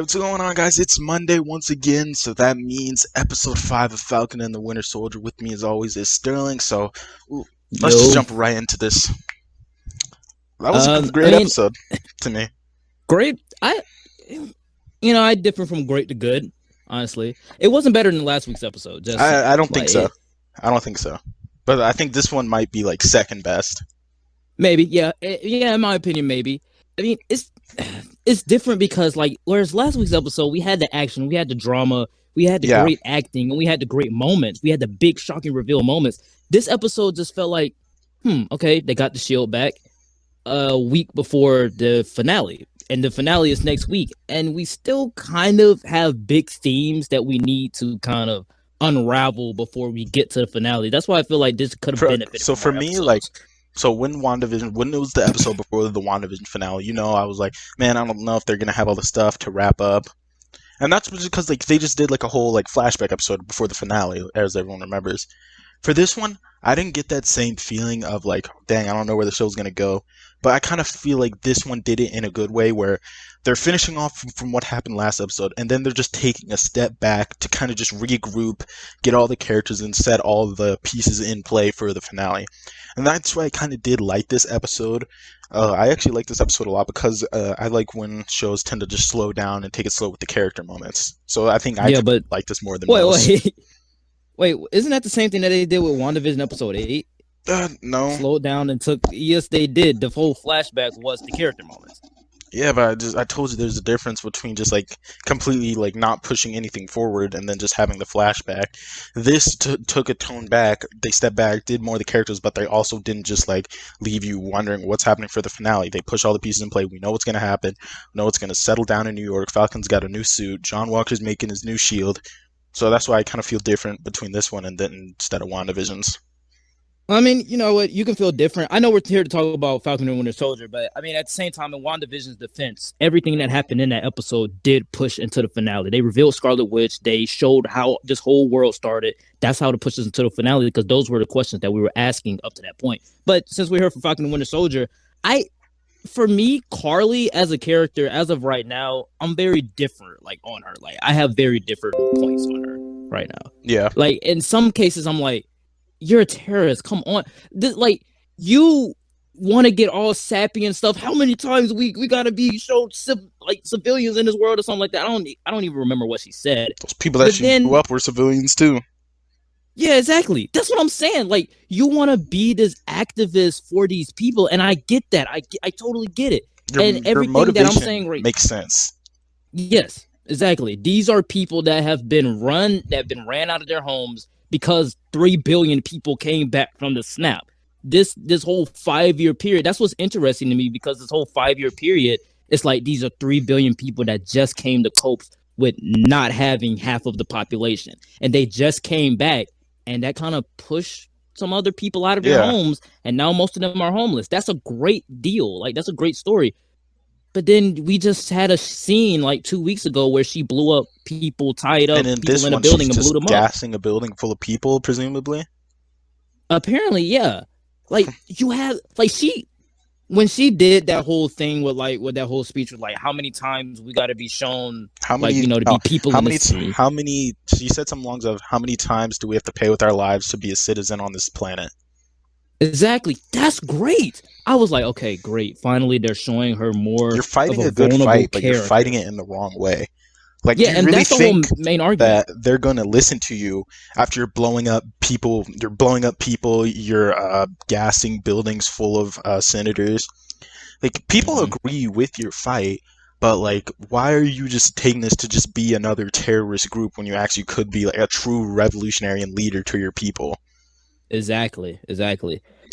What's going on, guys? It's Monday once again, so that means episode 5 of Falcon and the Winter Soldier. With me, as always, is Sterling. So let's just Yo, jump right into this. That was a great episode to me. great. I differ from great to good. Honestly, it wasn't better than last week's episode. Just I don't think so. I don't think so. But I think this one might be like second best. Maybe, yeah, in my opinion, maybe. I mean, it's different because whereas last week's episode we had the action, we had the drama, we had the great acting, and we had the great moments. We had the big shocking reveal moments. This episode just felt like, okay, they got the shield back a week before the finale, and the finale is next week, and we still kind of have big themes that we need to kind of unravel before we get to the finale. That's why I feel like this could have benefited. So for me, when it was the episode before the WandaVision finale, I was like, man, I don't know if they're gonna have all the stuff to wrap up, and that's because they just did a whole flashback episode before the finale, as everyone remembers. For this one, I didn't get that same feeling of dang, I don't know where the show's gonna go. But I kind of feel like this one did it in a good way, where they're finishing off from what happened last episode, and then they're just taking a step back to kind of just regroup, get all the characters, and set all the pieces in play for the finale. And that's why I kind of did like this episode. I actually like this episode a lot because I like when shows tend to just slow down and take it slow with the character moments. So I think I like this more than most. Wait, isn't that the same thing that they did with WandaVision episode 8? No. Slowed down and took... Yes, they did. The whole flashback was the character moments. Yeah, but I told you there's a difference between just completely not pushing anything forward and then just having the flashback. This took a tone back. They stepped back, did more of the characters, but they also didn't just leave you wondering what's happening for the finale. They push all the pieces in play. We know what's going to happen. We know it's going to settle down in New York. Falcon's got a new suit. John Walker's making his new shield. So that's why I kind of feel different between this one and then instead of WandaVision's. I mean, you know what? You can feel different. I know we're here to talk about Falcon and Winter Soldier, but I mean, at the same time, in WandaVision's defense, everything that happened in that episode did push into the finale. They revealed Scarlet Witch. They showed how this whole world started. That's how to push us into the finale, because those were the questions that we were asking up to that point. But since we're here for Falcon and Winter Soldier, for me, Carly as a character, as of right now, I'm very different on her. I have very different points on her right now. Yeah. In some cases, I'm like, you're a terrorist. Come on. You want to get all sappy and stuff. How many times we gotta be showed civilians in this world or something like that? I don't even remember what she said. Those people that she grew up were civilians too. Yeah, exactly. That's what I'm saying. You want to be this activist for these people, and I get that. I totally get it. And everything that I'm saying makes sense. Yes, exactly. These are people that have been ran out of their homes because 3 billion people came back from the snap. This whole 5-year period, that's what's interesting to me, because this whole 5-year period, it's these are 3 billion people that just came to cope with not having half of the population. And they just came back, and that kind of pushed some other people out of their homes, and now most of them are homeless. That's a great deal. That's a great story. But then we just had a scene 2 weeks ago where she blew up people, tied up people in a building and blew them up. Gassing a building full of people, presumably? Apparently, yeah. You have when she did that whole thing with that whole speech with how many times we got to be shown to be people in the city. How many? She said something along of how many times do we have to pay with our lives to be a citizen on this planet? Exactly. That's great. I was like, okay, great. Finally, they're showing her more. You're fighting a good fight, but you're fighting it in the wrong way. Do you really that's think the whole main argument that they're going to listen to you after you're blowing up people? You're blowing up people. You're gassing buildings full of senators. People agree with your fight, but why are you just taking this to just be another terrorist group when you actually could be a true revolutionary and leader to your people? Exactly.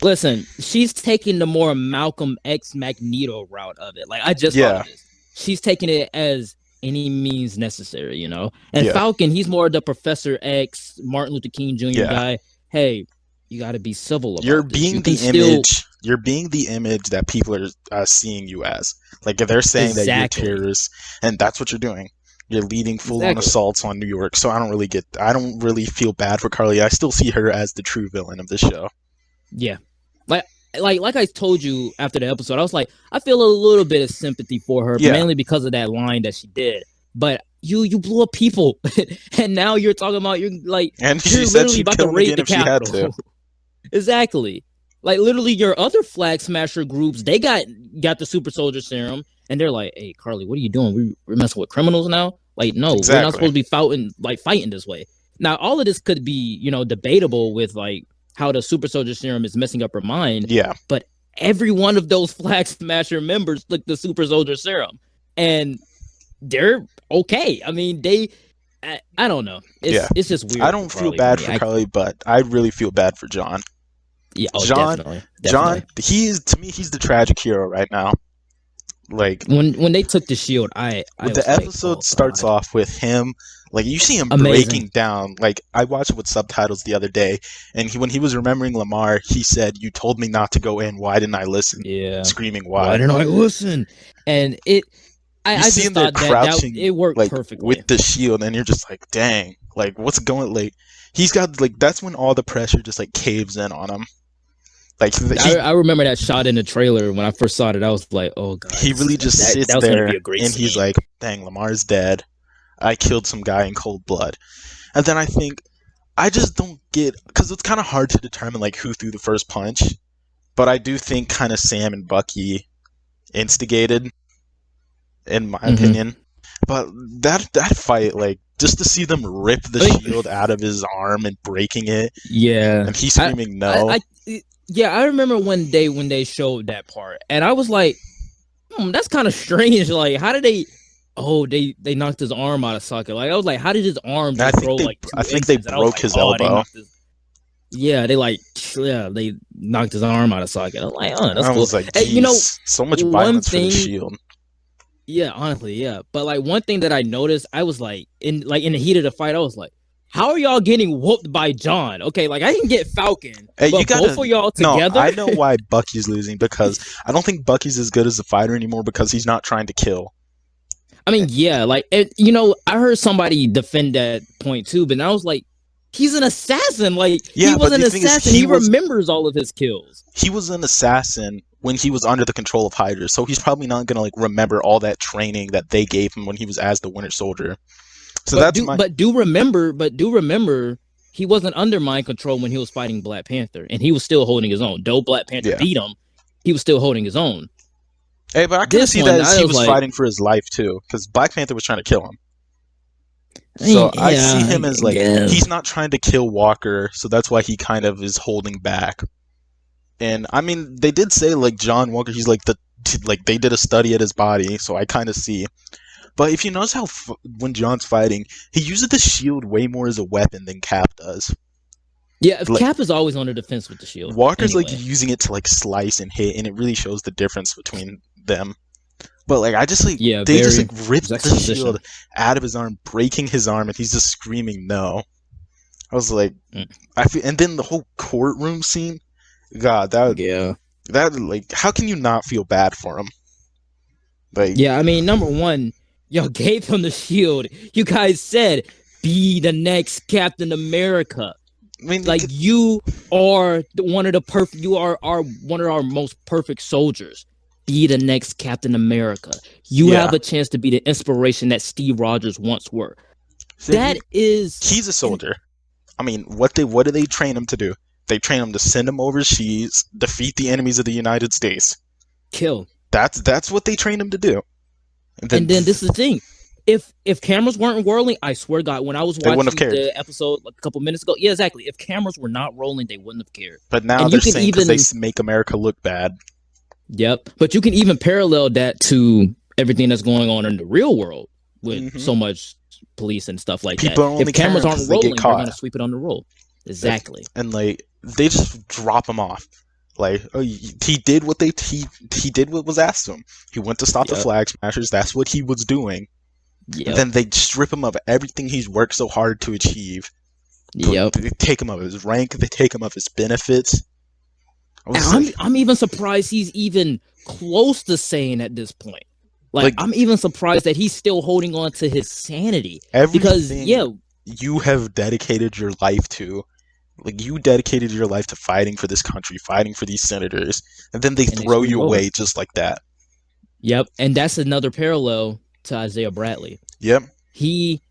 Listen, she's taking the more Malcolm X Magneto route of it. I just thought of this. She's taking it as any means necessary, And Falcon, he's more the Professor X, Martin Luther King Jr. guy. Hey, you got to be civil about You're being the image. You're being the image that people are seeing you as. They're saying that you're terrorists, and that's what you're doing. You're leading full-on assaults on New York, so I don't really feel bad for Carly. I still see her as the true villain of this show. Yeah. Like I told you after the episode, I was like, I feel a little bit of sympathy for her, mainly because of that line that she did. but you blew up people, and now you're talking about you're she said literally she'd about kill to him raid again the if she had Capitol. to. Exactly. Like literally, your other Flag Smasher groups, they got the super soldier serum, and they're like, "Hey, Carly, what are you doing? We're messing with criminals now? Like, no, we're not Exactly. supposed to be fighting this way." Now, all of this could be, debatable with like how the super soldier serum is messing up her mind. Yeah. But every one of those Flag Smasher members took the super soldier serum, and they're okay. I mean, I don't know. It's just weird. I don't feel bad for Carly, but I really feel bad for John. Yeah, John, definitely. John, he's the tragic hero right now. Like when they took the shield, the episode starts off with him, like you see him breaking down. Like I watched it with subtitles the other day, and when he was remembering Lamar, he said, "You told me not to go in. Why didn't I listen?" Yeah, screaming, "Why didn't I listen?" And I see just him there thought crouching, it worked like perfectly with the shield, and you're just like, "Dang, like what's going?" Like he's got like that's when all the pressure just like caves in on him. Like I remember that shot in the trailer when I first saw it. I was like, "Oh god!" He really just sits there, and he's like, "Dang, Lamar's dead. I killed some guy in cold blood." And then I just don't get, because it's kind of hard to determine like who threw the first punch, but I do think kind of Sam and Bucky instigated, in my opinion. But that fight, like just to see them rip the shield out of his arm and breaking it, and he's screaming no. I remember when they showed that part, and I was like, that's kind of strange. Like, how did they? Oh, they knocked his arm out of socket. Like, I was like, how did his arm just grow like 2 I think they broke his elbow. They knocked his arm out of socket. I was like, oh, that's cool. Was like, geez, so much violence for the shield. Yeah, honestly, yeah. But like one thing that I noticed, I was like in the heat of the fight, I was like, how are y'all getting whooped by John? Okay, like I didn't get Falcon, but both of y'all together. No, I know why Bucky's losing, because I don't think Bucky's as good as a fighter anymore because he's not trying to kill. I mean, yeah, like I heard somebody defend that point too, but I was like, he's an assassin. Like he was an assassin. He remembers all of his kills. He was an assassin when he was under the control of Hydra, so he's probably not gonna like remember all that training that they gave him when he was as the Winter Soldier. So but do remember, he wasn't under mind control when he was fighting Black Panther, and he was still holding his own. Though Black Panther beat him, he was still holding his own. Hey, but I can see that he was fighting for his life too, because Black Panther was trying to kill him. So I see him as like he's not trying to kill Walker, so that's why he kind of is holding back. And I mean, they did say like John Walker, he's like they did a study at his body, so I kind of see. But if you notice how when John's fighting, he uses the shield way more as a weapon than Cap does. Yeah, Cap is always on the defense with the shield. Walker's like using it to like slice and hit, and it really shows the difference between them. But like I just like they just like ripped the shield out of his arm, breaking his arm, and he's just screaming no. I was like, and then the whole courtroom scene, God, that like how can you not feel bad for him? Like I mean, number one, y'all gave him the shield. You guys said, be the next Captain America. I mean, like you are one of our most perfect soldiers. Be the next Captain America. You have a chance to be the inspiration that Steve Rogers once were. So he's a soldier. I mean, what do they train him to do? They train him to send him overseas, defeat the enemies of the United States, kill. That's what they trained him to do. And then this is the thing. If cameras weren't rolling, I swear to God, when I was watching the episode like a couple minutes ago, yeah, exactly. If cameras were not rolling, they wouldn't have cared. But now they're saying because they make America look bad. Yep. But you can even parallel that to everything that's going on in the real world with so much police and stuff like that. If cameras aren't rolling, they're going to sweep it on the roll. Exactly. And like they just drop him off. Like he did what he did what was asked of him. He went to stop the Flag Smashers. That's what he was doing. Yep. And then they strip him of everything he's worked so hard to achieve. Yep. They take him of his rank. They take him of his benefits. I'm even surprised he's even close to saying at this point. Like I'm even surprised that he's still holding on to his sanity. Because you have dedicated your life to. Like, you dedicated your life to fighting for this country, fighting for these senators, and then they throw you away just like that. Yep, and that's another parallel to Isaiah Bradley. Yep. He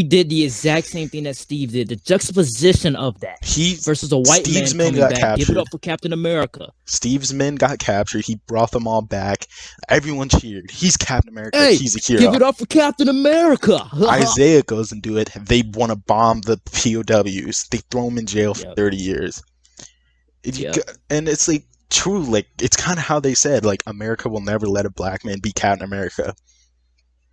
did the exact same thing that Steve did. The juxtaposition of that versus a white Steve's man men coming got back. captured. Give it up for Captain America. Steve's men got captured. He brought them all back. Everyone cheered. He's Captain America. Hey, he's a hero. Give it up for Captain America. Isaiah goes and do it. They want to bomb the POWs. They throw him in jail for 30 years. And it's like true. Like it's kind of how they said. Like America will never let a black man be Captain America.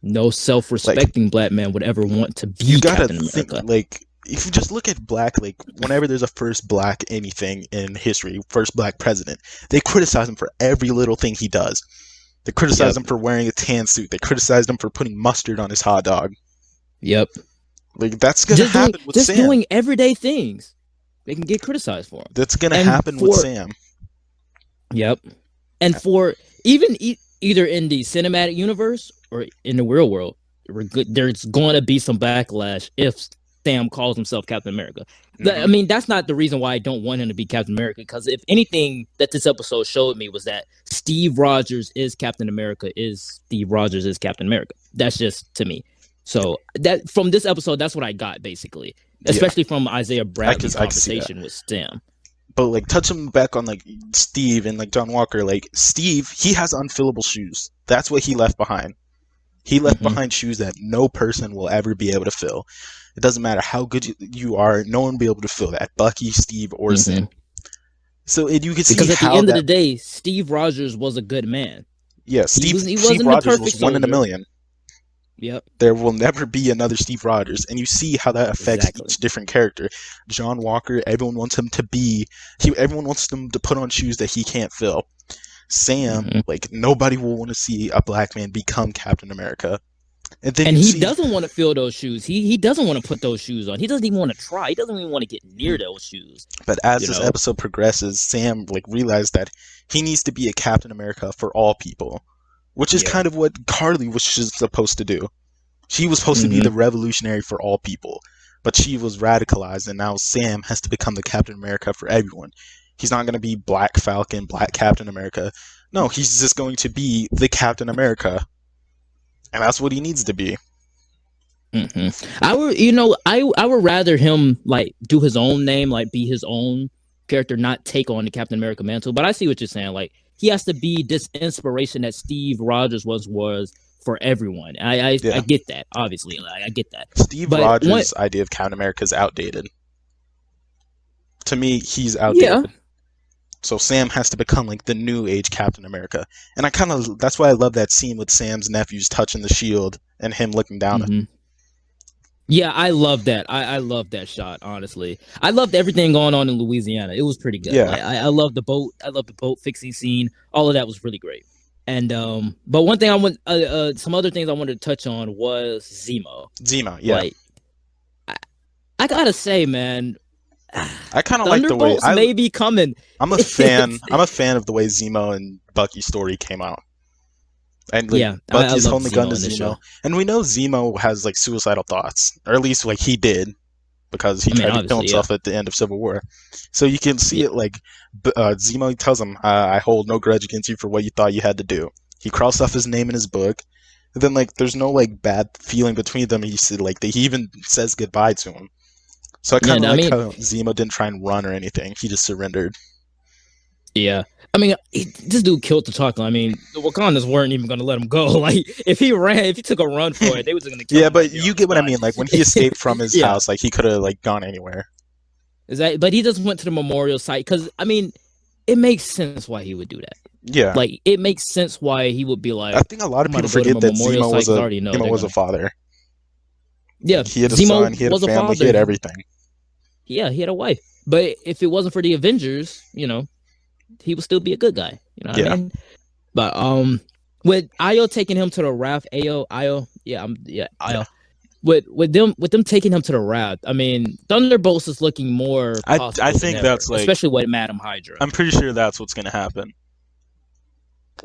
No self-respecting black man would ever want to be Captain America. Think, like, if you just look at black, like, whenever there's a first black anything in history, first black president, they criticize him for every little thing he does. They criticize him for wearing a tan suit. They criticized him for putting mustard on his hot dog. Yep. Like, that's going to happen with Sam. Just doing everyday things. They can get criticized for him. That's going to happen with Sam. Yep. And for even either in the cinematic universe or in the real world, there's going to be some backlash if Sam calls himself Captain America. I mean, that's not the reason why I don't want him to be Captain America, because if anything that this episode showed me was that Steve Rogers is Captain America, Steve Rogers is Captain America. That's just to me. So that from this episode, that's what I got, basically, especially from Isaiah Bradley's conversation with Sam. But like touching back on like Steve and like John Walker, like Steve, he has unfillable shoes. That's what he left behind. He left behind shoes that no person will ever be able to fill. It doesn't matter how good you are, no one will be able to fill that. Bucky, Steve, or Sam. So you can see because at the end of the day, Steve Rogers was a good man. Yeah, Steve Rogers was one in a million. Yep. There will never be another Steve Rogers, and you see how that affects each different character. John Walker, everyone wants him to be. Everyone wants him to put on shoes that he can't fill. Sam, like nobody will want to see a black man become Captain America. And he doesn't want to fill those shoes. He doesn't want to put those shoes on. He doesn't even want to try. He doesn't even want to get near those shoes. But as this episode progresses, Sam like realized that he needs to be a Captain America for all people, which is kind of what Carly was supposed to do. She was supposed to be the revolutionary for all people, but she was radicalized, and now Sam has to become the Captain America for everyone. He's not going to be Black Falcon, Black Captain America. No, he's just going to be the Captain America. And that's what he needs to be. I would rather him like do his own name, like be his own character, not take on the Captain America mantle. But I see what you're saying. Like he has to be this inspiration that Steve Rogers was for everyone. I get that. Obviously, I get that. Steve Rogers' idea of Captain America is outdated. To me, he's outdated. Yeah. So Sam has to become like the new age Captain America. And that's why I love that scene with Sam's nephews touching the shield and him looking down at him. Yeah, I love that. I love that shot, honestly. I loved everything going on in Louisiana. It was pretty good. Yeah. I love the boat. I love the boat fixing scene. All of that was really great. And but one thing some other things I wanted to touch on was Zemo. Zemo, yeah. Like, I gotta say, man, I kind of like the way may be coming. I'm a fan. I'm a fan of the way Zemo and Bucky's story came out. And like, Bucky's holding the gun to Zemo, and we know Zemo has like suicidal thoughts, or at least like he did, because he tried to kill himself at the end of Civil War. So you can see it like Zemo tells him, "I hold no grudge against you for what you thought you had to do." He crossed off his name in his book. And then like there's no like bad feeling between them. He said like he even says goodbye to him. So I kind of like how Zemo didn't try and run or anything. He just surrendered. Yeah. I mean, this dude killed the T'Challa. I mean, the Wakandans weren't even going to let him go. Like, if he took a run for it, they was going to kill him. Yeah, but you get what I mean. Like, when he escaped from his house, like, he could have, like, gone anywhere. But he just went to the memorial site because, I mean, it makes sense why he would do that. Yeah. Like, it makes sense why he would be like... I think a lot of people forget that Zemo was a father. Yeah. He had a son, he had a family, he had everything. Yeah, he had a wife. But if it wasn't for the Avengers, he would still be a good guy. You know what I mean? But with Ayo taking him to the raft, Ayo. With them taking him to the raft, I mean, Thunderbolts is looking more possible I think that's like, especially with Madam Hydra. I'm pretty sure that's what's gonna happen.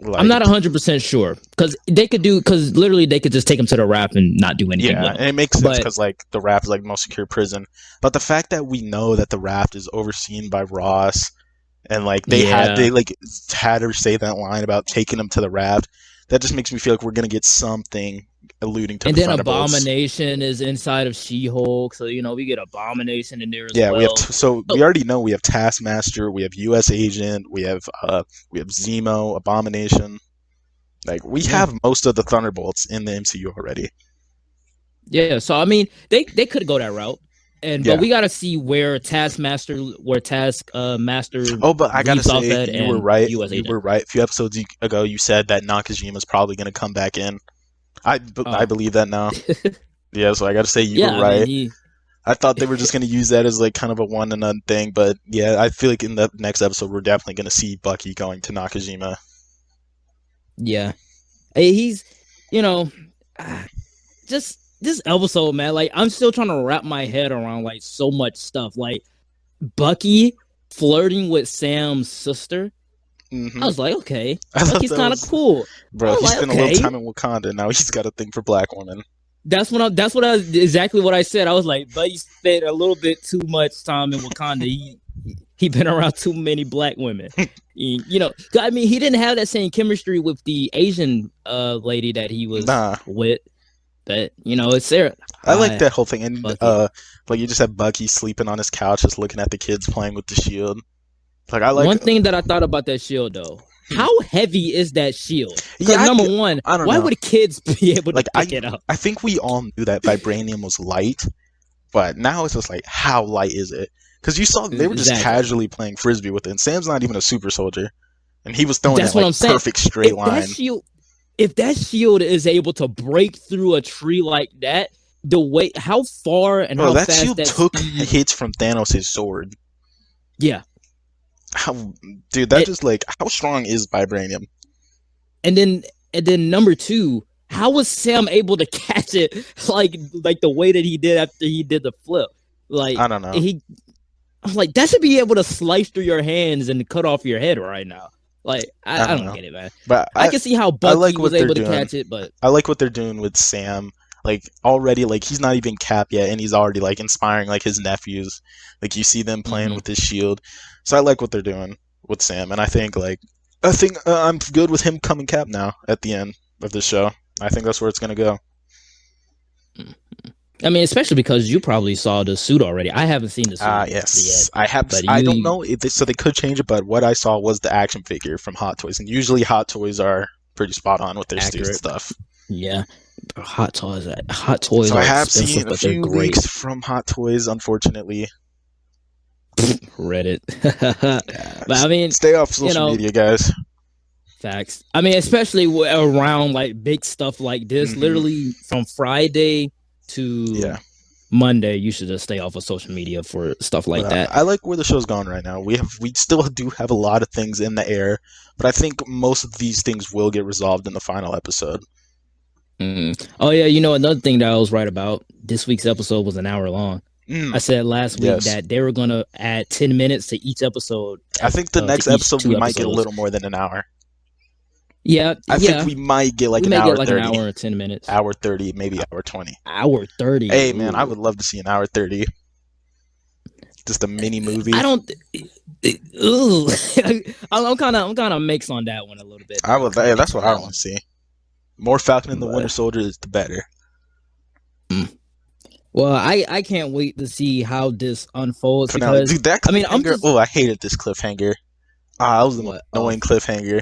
Like, I'm not 100% sure because literally they could just take him to the raft and not do anything. Yeah, and it makes sense because like the raft is like the most secure prison. But the fact that we know that the raft is overseen by Ross, and like they had her say that line about taking him to the raft, that just makes me feel like we're gonna get something alluding to And the then Thunderbolts. Abomination is inside of She-Hulk, so we get Abomination in there as Yeah, well. we have we already know we have Taskmaster, we have U.S. Agent, we have Zemo, Abomination. Like we have most of the Thunderbolts in the MCU already. Yeah, so I mean, they could go that route, but we got to see where Taskmaster, Oh, but I gotta leaves off say, at, you were and right. U.S. You Agent. were right. A few episodes ago, you said that Nakajima's probably gonna come back in. I believe that now. Yeah, so I gotta say you were right. I thought they were just gonna use that as like kind of a one and done thing, but yeah, I feel like in the next episode we're definitely gonna see Bucky going to Nakajima. Yeah, he's just this episode, man. Like I'm still trying to wrap my head around like so much stuff. Like Bucky flirting with Sam's sister. Mm-hmm. I was like, okay, Bucky's kind of cool, bro. He spent a little time in Wakanda. Now he's got a thing for black women. That's exactly what I said. I was like, Buddy spent a little bit too much time in Wakanda. He been around too many black women. I mean, he didn't have that same chemistry with the Asian lady that he was with. But it's there. I like that whole thing, and like you just had Bucky sleeping on his couch, just looking at the kids playing with the shield. Like I like one thing that I thought about that shield though. How heavy is that shield? Because number one, why would kids be able to pick it up? I think we all knew that vibranium was light, but now it's just like, how light is it? Because you saw they were just casually playing frisbee with it. And Sam's not even a super soldier, and he was throwing that like perfect straight line. If that shield is able to break through a tree like that, how far and how that fast shield took hits from Thanos' sword. Yeah. Just like, how strong is vibranium? And then number two, how was Sam able to catch it like the way that he did after he did the flip? Like I don't know. I'm like, that should be able to slice through your hands and cut off your head right now. Like I don't get it, man. But I can see how Bucky was able to catch it, but I like what they're doing with Sam. Like already, like he's not even Cap yet, and he's already like inspiring like his nephews. Like you see them playing with his shield, so I like what they're doing with Sam, and I think I'm good with him coming Cap now at the end of the show. I think that's where it's gonna go. I mean, especially because you probably saw the suit already. I haven't seen the suit yes, yet. I have. I don't know so they could change it, but what I saw was the action figure from Hot Toys, and usually Hot Toys are pretty spot on with their stuff. Yeah. Hot Toys. So I have seen a few leaks from Hot Toys, unfortunately. Reddit. But I mean, stay off social media, guys. Facts. I mean, especially around like big stuff like this. Literally from Friday to Monday, you should just stay off of social media for stuff like that. I like where the show's going right now. We still do have a lot of things in the air, but I think most of these things will get resolved in the final episode. Oh yeah, another thing that I was right about, this week's episode was an hour long. I said last week that they were gonna add 10 minutes to each episode. I think the next episode we might get a little more than an hour. Yeah, I think we might get like an hour 30. An hour or 10 minutes. Hour 30, maybe hour 20. Hour 30. Hey man, I would love to see an hour 30. Just a mini movie. I don't. I'm kind of mixed on that one a little bit. That's what I want to see. More Falcon and the Winter Soldier is the better. Well, I can't wait to see how this unfolds. Because, dude, that cliffhanger, I hated this cliffhanger. That was an annoying cliffhanger.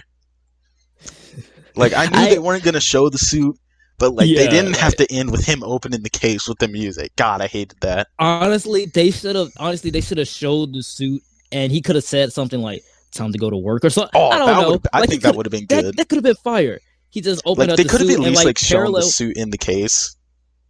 Like, I knew they weren't going to show the suit, but like they didn't have to end with him opening the case with the music. God, I hated that. Honestly, they should have showed the suit, and he could have said something like, "Time to go to work" or something. Oh, I don't know. I think that would have been good. That could have been fire. He just opened up the suit. They could have at least and, shown the suit in the case.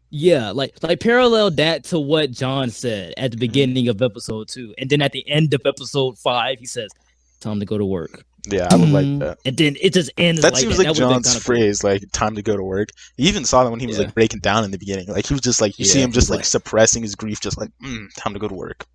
Yeah, like parallel that to what John said at the beginning of episode 2, and then at the end of episode 5, he says, "Time to go to work." Yeah, I would like that. And then it just ends. That seems like John's phrase, like "time to go to work." You even saw that when he was like breaking down in the beginning. Like he was just like, you see him just like suppressing his grief, just like, "Time to go to work."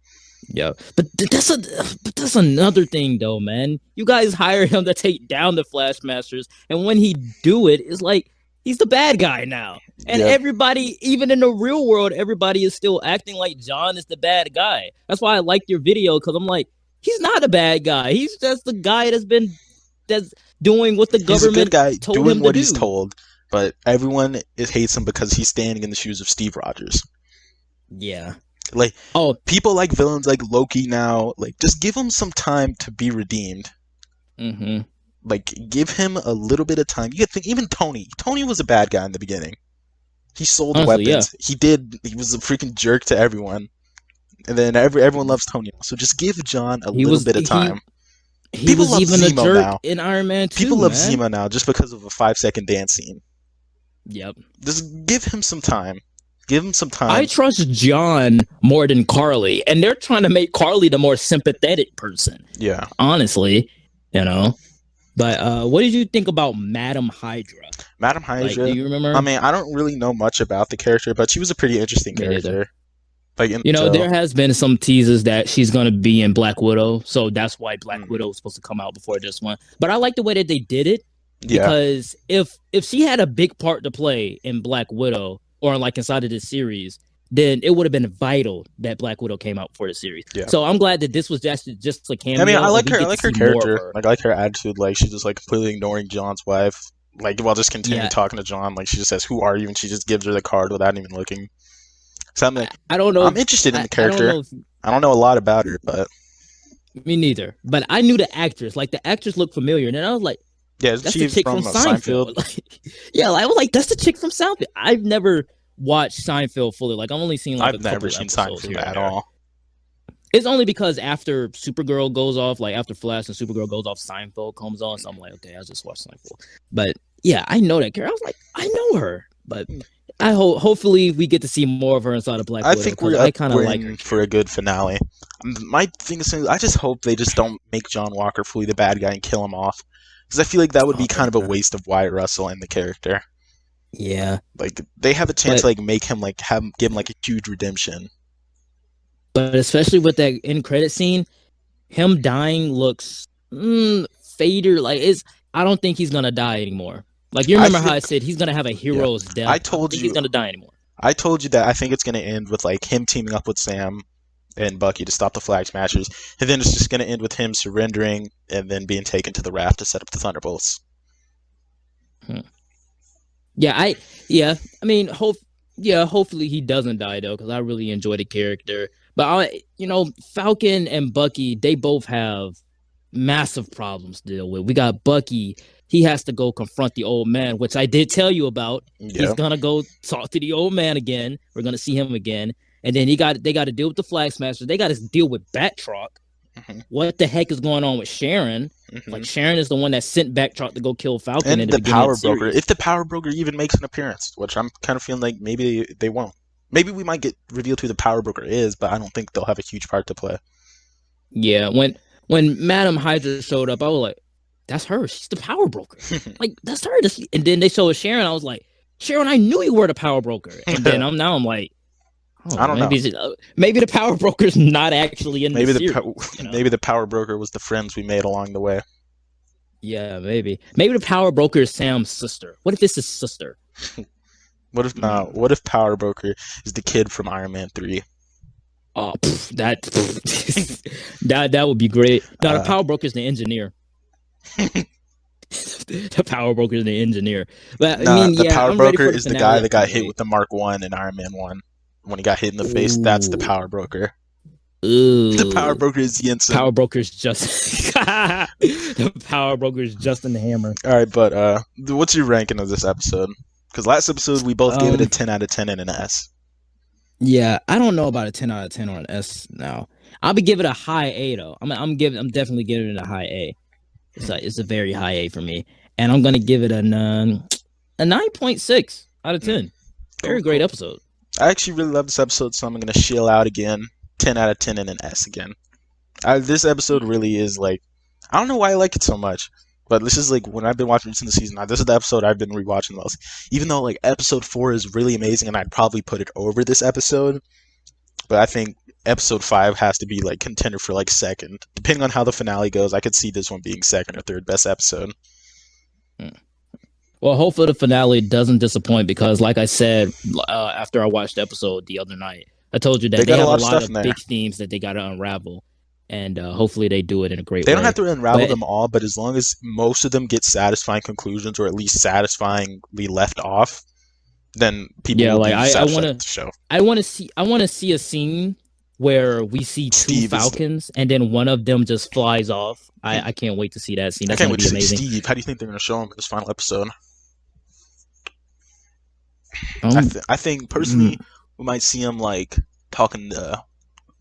Yeah, but that's another thing though, man. You guys hire him to take down the Flashmasters, and when he do it, it's like he's the bad guy now. And everybody, even in the real world, everybody is still acting like John is the bad guy. That's why I liked your video, because I'm like, he's not a bad guy. He's just the guy that's doing what the government told him to do. He's told. but everyone hates him because he's standing in the shoes of Steve Rogers. Yeah. Like, Oh, people like villains like Loki now. Like, just give him some time to be redeemed. mm-hmm. Like, give him a little bit of time. You could think, even Tony. Tony was a bad guy in the beginning. He sold Honestly, weapons. Yeah. He was a freaking jerk to everyone. And then everyone loves Tony. So just give John a little bit of time. He People was love even Zemo a jerk now. in Iron Man 2, People love man. Zemo now just because of a 5-second dance scene. Yep. Just give him some time. Give him some time. I trust John more than Carly, and they're trying to make Carly the more sympathetic person. Yeah. Honestly, you know. But what did you think about Madam Hydra? Madam Hydra. Like, do you remember? I mean, I don't really know much about the character, but she was a pretty interesting character. Like, there has been some teases that she's gonna be in Black Widow, so that's why Black Widow was supposed to come out before this one. But I like the way that they did it, because if she had a big part to play in Black Widow or like inside of this series, then it would have been vital that Black Widow came out for the series. Yeah. So I'm glad that this was just a cameo. I mean, I like her. I like her character. Like, I like her attitude. Like, she's just like completely ignoring John's wife. Like, while just continue talking to John. Like, she just says, "Who are you?" and she just gives her the card without even looking. So I'm like, I don't know. I'm interested in the character. I don't know a lot about her, but me neither. But I knew the actress. Like, the actress looked familiar, and then I was like, "Yeah, that's the chick from Seinfeld." I was like, "That's the chick from Seinfeld." I've never watched Seinfeld fully. Like, I've only seen like I've never seen Seinfeld at all. It's only because after Supergirl goes off, like after Flash and Supergirl goes off, Seinfeld comes on. So I'm like, okay, I'll just watch Seinfeld. But yeah, I know that character. I was like, I know her, but I hopefully we get to see more of her inside of Black Widow. I think we're kind of like her for a good finale. My thing is, I just hope they just don't make John Walker fully the bad guy and kill him off, because I feel like that would be kind of a waste of Wyatt Russell and the character. Yeah, like they have a chance to like make him like give him like a huge redemption. But especially with that end credit scene, him dying looks fader. Like I don't think he's gonna die anymore. Like, you remember how I said he's gonna have a hero's death. I told you he's gonna die anymore. I told you that I think it's gonna end with like him teaming up with Sam and Bucky to stop the Flag Smashers, and then it's just gonna end with him surrendering and then being taken to the raft to set up the Thunderbolts. I mean, hopefully he doesn't die though, because I really enjoy the character. But Falcon and Bucky, they both have massive problems to deal with. We got Bucky. He has to go confront the old man, which I did tell you about. Yeah. He's gonna go talk to the old man again. We're gonna see him again, and then they got to deal with the Flag Smashers. They got to deal with Batroc. Mm-hmm. What the heck is going on with Sharon? Mm-hmm. Like, Sharon is the one that sent Batroc to go kill Falcon. And the Power Broker. If the Power Broker even makes an appearance, which I'm kind of feeling like maybe they won't. Maybe we might get revealed who the Power Broker is, but I don't think they'll have a huge part to play. Yeah, when Madam Hydra showed up, I was like, that's her. She's the Power Broker. Like, that's her. And then they showed Sharon. I was like, Sharon, I knew you were the Power Broker. And then I'm like, I don't know. Maybe the Power Broker's not actually in the series. Maybe the Power Broker was the friends we made along the way. Yeah, maybe. Maybe the Power Broker is Sam's sister. What if this is sister? What if Power Broker is the kid from Iron Man 3? Oh, that would be great. No, the Power Broker is the engineer. The Power Broker is the engineer. But the Power Broker is the guy that got hit with the Mark 1 in Iron Man 1. When he got hit in the face, that's the Power Broker. Ooh. The Power Broker is Jensen. Power Broker's just the Power Broker is Justin the Hammer. All right, but what's your ranking of this episode? Because last episode we both gave it a 10 out of 10 and an S. Yeah, I don't know about a 10 out of 10 or an S now. I'll be giving it a high A though. I'm definitely giving it a high A. It's a very high A for me, and I'm gonna give it a 9.6 out of 10. Very great episode. I actually really love this episode, so I'm gonna shill out again. 10 out of 10 and an S again. This episode really is like, I don't know why I like it so much, but this is like when I've been watching this in the season. This is the episode I've been rewatching the most. Even though like episode 4 is really amazing, and I'd probably put it over this episode, but I think episode 5 has to be like contender for like second. Depending on how the finale goes, I could see this one being second or third best episode. Well, hopefully the finale doesn't disappoint, because like I said after I watched the episode the other night, I told you that they have a lot of big themes that they got to unravel. and hopefully they do it in a great They way. don't have to unravel But them all, but as long as most of them get satisfying conclusions, or at least satisfyingly left off, then people yeah, will like be satisfied with the show. I want to see a scene where we see two Falcons and then one of them just flies off. I can't wait to see that scene. That's I can't gonna wait be to see amazing. Steve. How do you think they're going to show him in this final episode? Um, I think personally, we might see him like talking to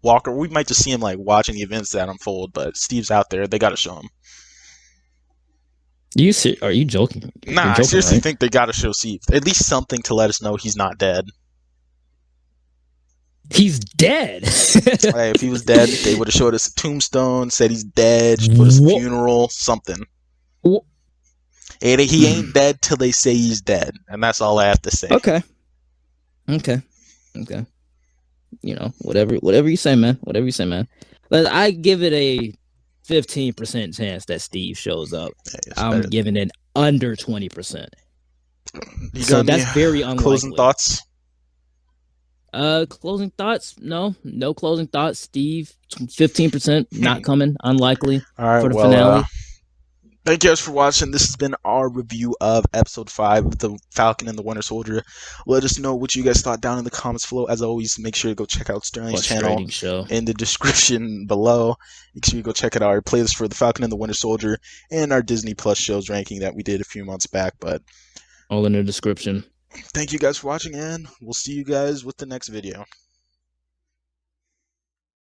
Walker. We might just see him like watching the events that unfold. But Steve's out there; they got to show him. Are you joking? Nah, You're joking, I seriously right? think they got to show Steve at least something to let us know he's not dead. He's dead. Hey, if he was dead, they would have showed us a tombstone, said he's dead, put us a funeral, something. And he ain't dead till they say he's dead, and that's all I have to say. Okay. You know, whatever you say, man. Whatever you say, man. But I give it a 15% chance that Steve shows up. I'm giving it under 20%. So that's very unlikely. Closing thoughts? Closing thoughts? No closing thoughts. Steve, 15% not coming. Unlikely. All right, for the finale. Thank you guys for watching. This has been our review of episode 5 of The Falcon and the Winter Soldier. Let us know what you guys thought down in the comments below. As always, make sure to go check out Sterling's channel in the description below. Make sure you go check out our playlist for The Falcon and the Winter Soldier and our Disney Plus shows ranking that we did a few months back. But all in the description. Thank you guys for watching, and we'll see you guys with the next video.